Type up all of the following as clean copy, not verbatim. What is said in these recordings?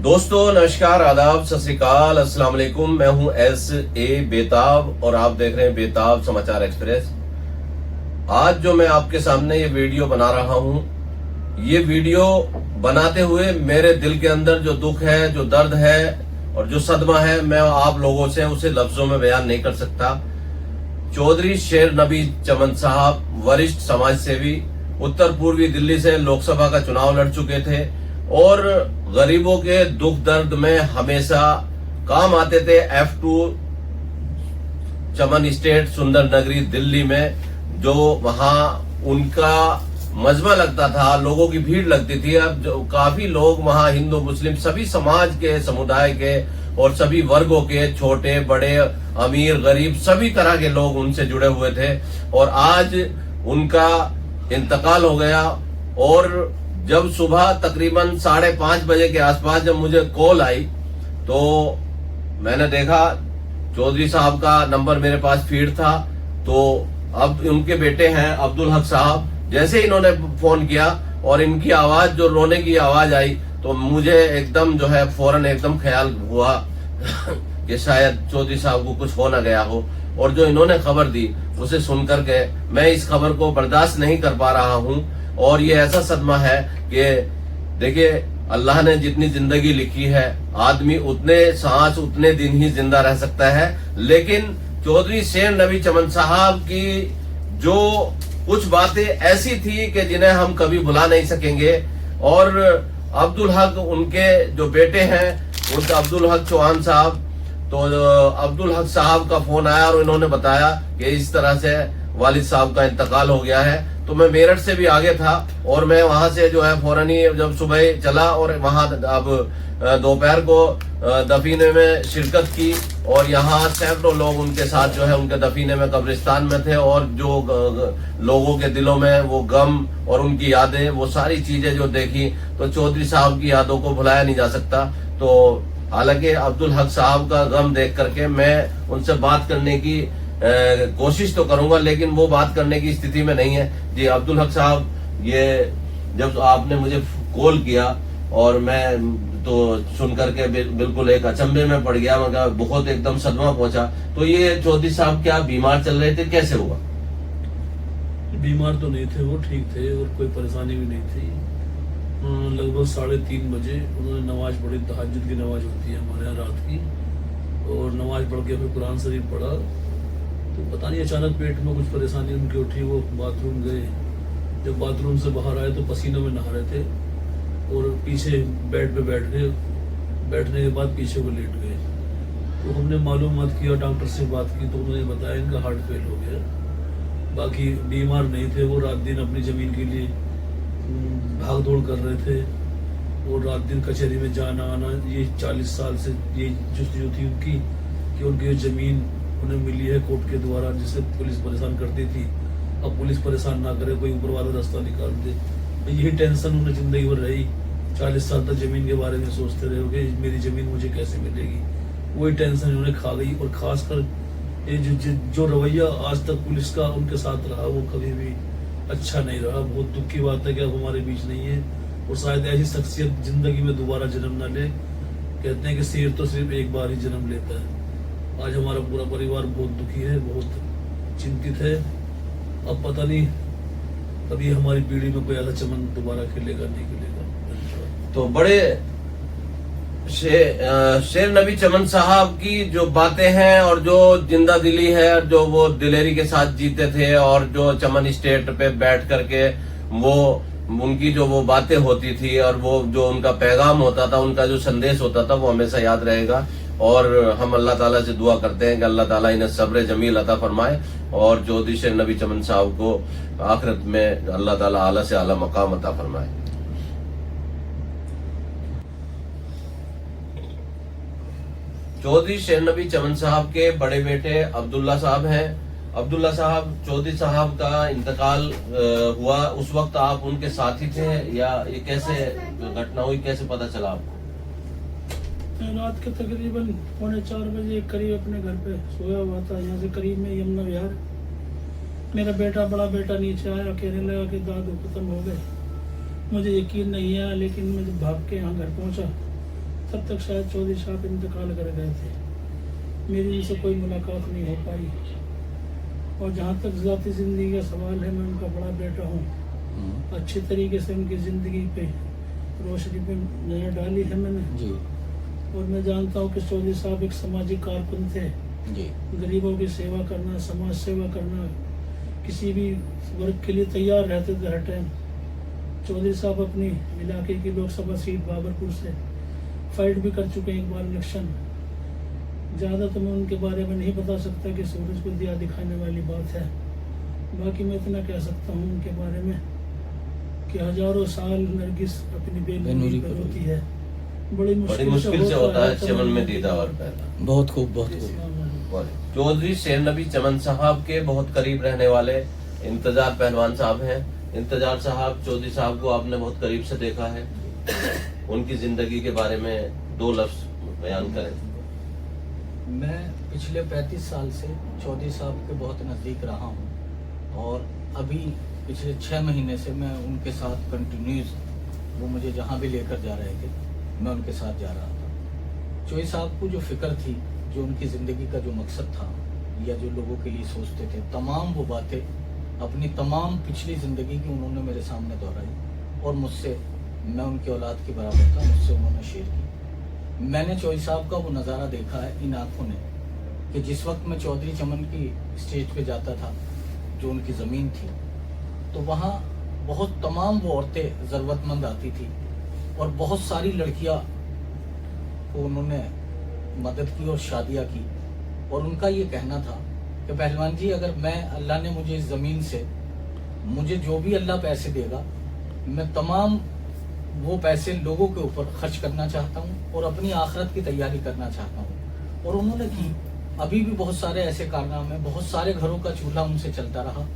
दोस्तों नमस्कार, आदाब, सत श्री अकाल, अस्सलाम वालेकुम। मैं हूं S.A. बेताब और आप देख रहे हैं बेताब समाचार एक्सप्रेस। आज जो मैं आपके सामने ये वीडियो बना रहा हूं, ये वीडियो बनाते हुए मेरे दिल के अंदर जो दुख है, जो दर्द है और जो सदमा है, मैं आप लोगों से उसे लफ्जों में बयान नहीं कर सकता। चौधरी शेर नबी चमन साहब वरिष्ठ समाज सेवी, उत्तर पूर्वी दिल्ली से लोकसभा का चुनाव लड़ चुके थे और गरीबों के दुख दर्द में हमेशा काम आते थे। F2 चमन स्टेट सुंदर नगरी दिल्ली में, जो वहां उनका मजमा लगता था, लोगों की भीड़ लगती थी। अब जो काफी लोग वहां हिंदू मुस्लिम सभी समाज के, समुदाय के और सभी वर्गों के, छोटे बड़े अमीर गरीब सभी तरह के लोग उनसे जुड़े हुए थे। और आज उनका इंतकाल हो गया। और जब सुबह तकरीबन 5:30 बजे के आसपास जब मुझे कॉल आई तो मैंने देखा चौधरी साहब का नंबर मेरे पास फीड था। तो अब उनके बेटे हैं अब्दुल हक साहब, जैसे इन्होंने फोन किया और इनकी आवाज, जो रोने की आवाज आई, तो मुझे एकदम जो है फौरन एकदम ख्याल हुआ कि शायद चौधरी साहब को कुछ हो ना गया हो। और जो इन्होंने खबर दी उसे सुनकर के मैं इस खबर को बर्दाश्त नहीं कर पा रहा हूं। और ये ऐसा सदमा है कि देखिए, अल्लाह ने जितनी जिंदगी लिखी है, आदमी उतने सांस उतने दिन ही जिंदा रह सकता है। लेकिन चौधरी शेर नबी चमन साहब की जो कुछ बातें ऐसी थी कि जिन्हें हम कभी भुला नहीं सकेंगे। और अब्दुल हक, उनके जो बेटे हैं, उनके अब्दुल हक चौहान साहब, तो अब्दुल हक साहब का फोन आया और इन्होंने बताया कि इस तरह से वालिद साहब का इंतकाल हो गया है। तो मैं मेरठ से भी आगे था और मैं वहां से जो है फौरन ही जब सुबह चला और वहां अब दोपहर को दफीने में शिरकत की। और यहाँ सैकड़ों लोग उनके साथ जो है उनके दफीने में कब्रिस्तान में थे। और जो लोगों के दिलों में वो गम और उनकी यादें, वो सारी चीजें जो देखी, तो चौधरी साहब की यादों को भुलाया नहीं जा सकता। तो हालांकि अब्दुल हक साहब का गम देख करके मैं उनसे बात करने की कोशिश तो करूंगा, लेकिन वो बात करने की स्थिति में नहीं है। जी अब्दुल हक साहब, ये जब आपने मुझे कॉल किया और मैं तो सुन करके बिल्कुल एक अचंभे में पड़ गया, मगर बहुत एकदम सदमा पहुंचा। तो ये चौधरी साहब क्या बीमार चल रहे थे, कैसे हुआ? बीमार तो नहीं थे, वो ठीक थे और कोई परेशानी भी नहीं थी। लगभग 3:30 बजे उन्होंने नमाज पढ़ी। तहज्जुद की नमाज होती है हमारे यहाँ रात की, और नमाज पढ़ के फिर कुरान शरीफ पढ़ा। तो पता नहीं अचानक पेट में कुछ परेशानी उनकी उठी, वो बाथरूम गए। जब बाथरूम से बाहर आए तो पसीनों में नहा रहे थे और पीछे बेड पे बैठ गए। बैठने के बाद पीछे वो लेट गए। तो हमने मालूमात किया, डॉक्टर से बात की, तो उन्होंने बताया इनका हार्ट फेल हो गया। बाकी बीमार नहीं थे, वो रात दिन अपनी जमीन के लिए भाग दौड़ कर रहे थे और रात दिन कचहरी में जाना आना। ये 40 साल से ये जो थी उनकी, कि उनकी जमीन उन्हें मिली है कोर्ट के द्वारा, जिससे पुलिस परेशान करती थी। अब पुलिस परेशान ना करे, कोई ऊपर वाला रास्ता निकाल दे, तो यही टेंशन उन्हें जिंदगी भर रही। 40 साल तक जमीन के बारे में सोचते रहे कि मेरी जमीन मुझे कैसे मिलेगी। वही टेंशन उन्हें खा गई। और खासकर ये जो रवैया आज तक पुलिस का उनके साथ रहा, वो कभी भी अच्छा नहीं रहा। बहुत दुख की बात है कि अब हमारे बीच नहीं है और शायद ऐसी शख्सियत जिंदगी में दोबारा जन्म न ले। कहते हैं कि शेर तो सिर्फ एक बार ही जन्म लेता है। आज हमारा पूरा परिवार बहुत दुखी है, बहुत चिंतित है। अब पता नहीं कभी हमारी पीढ़ी में कोई ऐसा चमन दोबारा खिलेगा नहीं खिलेगा। तो बड़े शेर नबी चमन साहब की जो बातें हैं और जो जिंदा दिली है, जो वो दिलेरी के साथ जीते थे, और जो चमन स्टेट पे बैठ करके वो उनकी जो वो बातें होती थी और वो जो उनका पैगाम होता था, उनका जो संदेश होता था, वो हमेशा याद रहेगा। और हम अल्लाह ताला से दुआ करते हैं कि अल्लाह ताला इन्हें सब्र जमील अता फरमाए और चौधरी शेर नबी चमन साहब को आखिरत में अल्लाह ताला आला से आला मकाम अता फरमाए। चौधरी शेर नबी चमन साहब के बड़े बेटे अब्दुल्ला साहब हैं। अब्दुल्ला साहब, चौधरी साहब का इंतकाल हुआ, उस वक्त आप उनके साथी थे या ये कैसे घटना हुई, कैसे पता चला आपको? रात के तकरीबन 3:45 बजे करीब अपने घर पे सोया हुआ था। यहाँ से करीब में यमुना विहार। मेरा बेटा, बड़ा बेटा नीचे आया, कहने लगा कि दादू खत्म हो गए। मुझे यकीन नहीं आया, लेकिन मैं जब भाग के यहाँ घर पहुँचा तब तक शायद चौधरी साहब इंतकाल कर गए थे। मेरी उनसे कोई मुलाकात नहीं हो पाई। और जहाँ तक ज़ाती ज़िंदगी का सवाल है, मैं उनका बड़ा बेटा हूँ। अच्छी तरीके से उनकी ज़िंदगी पे रोशनी पे नजर डाली है मैंने जी और मैं जानता हूँ कि चौधरी साहब एक सामाजिक कारकुन थे। जी गरीबों की सेवा करना, समाज सेवा करना, किसी भी वर्ग के लिए तैयार रहते थे हर टाइम। चौधरी साहब अपनी इलाके की लोकसभा सीट बाबरपुर से फाइट भी कर चुके हैं एक बार इलेक्शन। ज़्यादा तो मैं उनके बारे में नहीं बता सकता कि सूरज को दिया दिखाने वाली बात है। बाकी मैं इतना कह सकता हूँ उनके बारे में कि हजारों साल नरगिस अपनी बेनूरी पर होती है। बड़ी मुश्किल से होता है चमन में दीदार पैदा। बहुत खूब, बहुत खूब। चौधरी शेर नबी चमन साहब के बहुत करीब रहने वाले इंतजार पहलवान साहब हैं। इंतजार साहब, चौधरी साहब को आपने बहुत करीब से देखा है, उनकी जिंदगी के बारे में 2 लफ्ज बयान करें। मैं पिछले 35 साल से चौधरी साहब के बहुत नज़दीक रहा हूँ और अभी पिछले 6 महीने से मैं उनके साथ कंटिन्यूस, वो मुझे जहाँ भी लेकर जा रहे थे मैं उनके साथ जा रहा था। चौधरी साहब को जो फिक्र थी, जो उनकी ज़िंदगी का जो मकसद था या जो लोगों के लिए सोचते थे, तमाम वो बातें अपनी तमाम पिछली ज़िंदगी की उन्होंने मेरे सामने दोहराई और मुझसे, मैं उनकी औलाद के बराबर था, मुझसे उन्होंने शेयर की। मैंने चौधरी साहब का वो नज़ारा देखा है इन आँखों ने कि जिस वक्त मैं चौधरी चमन की स्टेज पे जाता था, जो उनकी ज़मीन थी, तो वहाँ बहुत तमाम वो औरतें ज़रूरतमंद आती थी और बहुत सारी लड़कियाँ को उन्होंने मदद की और शादियाँ की। और उनका ये कहना था कि पहलवान जी, अगर मैं, अल्लाह ने मुझे इस ज़मीन से, मुझे जो भी अल्लाह पैसे देगा, मैं तमाम वो पैसे लोगों के ऊपर खर्च करना चाहता हूँ और अपनी आखिरत की तैयारी करना चाहता हूँ। और उन्होंने की। अभी भी बहुत सारे ऐसे कारनामे, बहुत सारे घरों का चूल्हा उनसे चलता रहा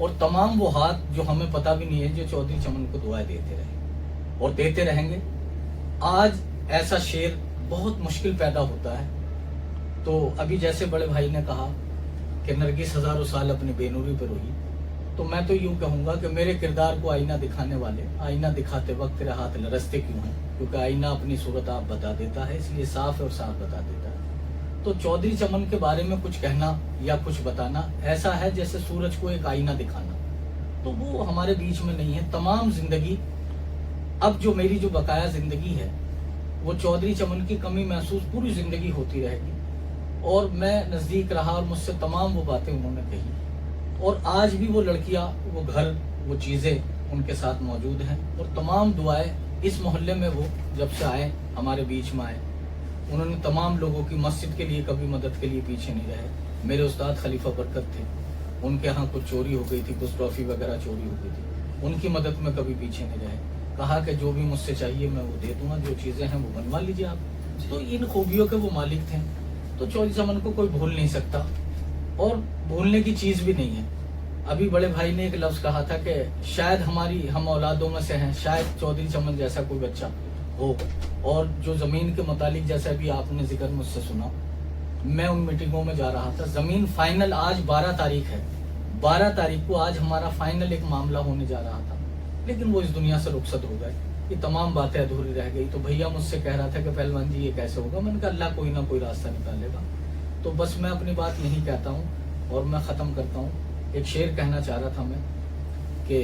और तमाम वो हाथ जो हमें पता भी नहीं है, जो चौधरी चमन को दुआएं देते रहे और देते रहेंगे। आज ऐसा शेर बहुत मुश्किल पैदा होता है। तो अभी जैसे बड़े भाई ने कहा कि नरगिस हजारों साल अपनी बेनूरी पर रोई, तो मैं तो यूं कहूंगा कि मेरे किरदार को आईना दिखाने वाले, आईना दिखाते वक्त तेरे हाथ लरसते क्यों हैं? क्योंकि आईना अपनी सूरत आप बता देता है, इसलिए साफ और साफ बता देता है। तो चौधरी चमन के बारे में कुछ कहना या कुछ बताना ऐसा है जैसे सूरज को एक आईना दिखाना, तो वो हमारे बीच में नहीं है। तमाम जिंदगी, अब जो मेरी जो बकाया जिंदगी है, वो चौधरी चमन की कमी महसूस पूरी जिंदगी होती रहेगी। और मैं नजदीक रहा और मुझसे तमाम वो बातें उन्होंने कही और आज भी वो लड़कियां, वो घर, वो चीजें उनके साथ मौजूद हैं। और तमाम दुआएं इस मोहल्ले में, वो जब से आए, हमारे बीच में आए, उन्होंने तमाम लोगों की मस्जिद के लिए कभी मदद के लिए पीछे नहीं रहे। मेरे उस्ताद खलीफा बरकत थे, उनके यहाँ कुछ चोरी हो गई थी, कुछ ट्रॉफी वगैरह चोरी हो गई थी, उनकी मदद में कभी पीछे नहीं रहे। कहा कि जो भी मुझसे चाहिए मैं वो दे दूंगा, जो चीजें हैं वो बनवा लीजिए आप। तो इन खूबियों के वो मालिक थे। तो चौधरी चमन को कोई भूल नहीं सकता और भूलने की चीज भी नहीं है। अभी बड़े भाई ने एक लफ्ज कहा था कि शायद हम औलादों में से हैं, शायद चौधरी चमन जैसा कोई बच्चा हो। और जो जमीन के मुतालिक, जैसा भी आपने जिक्र मुझसे सुना, मैं उन मीटिंगों में जा रहा था। जमीन फाइनल आज 12 तारीख है, 12 तारीख को आज हमारा फाइनल एक मामला होने जा रहा था, लेकिन वो इस दुनिया से रुखसत हो गए। ये तमाम बातें अधूरी रह गई। तो भैया मुझसे कह रहा था कि पहलवान जी ये कैसे होगा? मैंने कहा अल्लाह कोई ना कोई रास्ता निकालेगा। तो बस मैं अपनी बात यही कहता हूँ और मैं ख़त्म करता हूँ। एक शेर कहना चाह रहा था मैं कि